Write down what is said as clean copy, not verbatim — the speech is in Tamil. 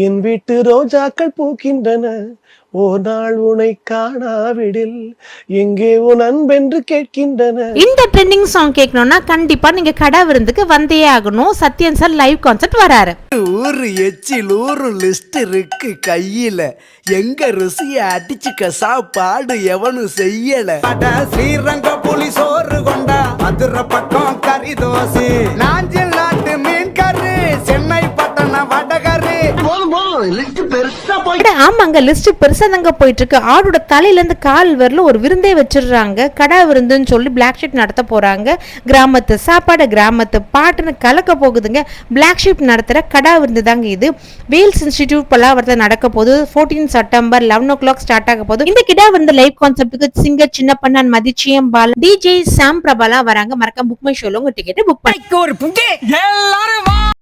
என் வீட்டு ரோஜாக்கள் பூக்கின்றன, ஓ நாள் உனை காணாவிடில் எங்கே உன் அன்பென்று கேட்கின்றன. இந்த ட்ரெண்டிங் சாங் கேட்கணும்னா கண்டிப்பா நீங்க கடை விருந்துக்கு வந்தே ஆகணும். சத்யன் சார் லைவ் கான்சர்ட் வராரு. ஊரு எச்சில் ஊரு லிஸ்ட் இருக்கு கையில, எங்க ருசிய அடிச்சுக்க சாப்பாடு எவனும் செய்யல. ஸ்ரீரங்க புலி சோறு கொண்டா, மதுரை பக்கம் கறி தோசை, நாஞ்சில் நாட்டு மீன் கறி, சென்னை பட்டணம் வடகறி. ஆமாங்க, லிஸ்ட் பெருசா தாங்க போயிட்டு இருக்கு. ஆடோட தலையில இருந்து கால் வரல ஒரு விருந்தே வச்சிடுறாங்க. கடை விருந்துன்னு சொல்லி பிளாக் ஷீப் நடத்த போறாங்க. கிராமத்து சாப்பாடு கிராமத்து பாட்டுன்னு கலக்க போகுதுங்க. பிளாக் ஷீப் நடத்துற கடை விருந்து தாங்க இது. வேல்ஸ் இன்ஸ்டிடியூட் பல்லாவரத்தில் நடக்க போது. 14 செப்டம்பர் 11 o'clock ஸ்டார்ட் ஆக போது. இந்த கிடா விருந்து லைவ் கான்செப்ட்டுக்கு சிங்கர் சின்ன பண்ணான் மதிச்சியம் பால், டிஜே சாம் பிரபாலா வராங்க. மறக்காம புக் மை ஷோல உங்க டிக்கெட் புக் பண்ணி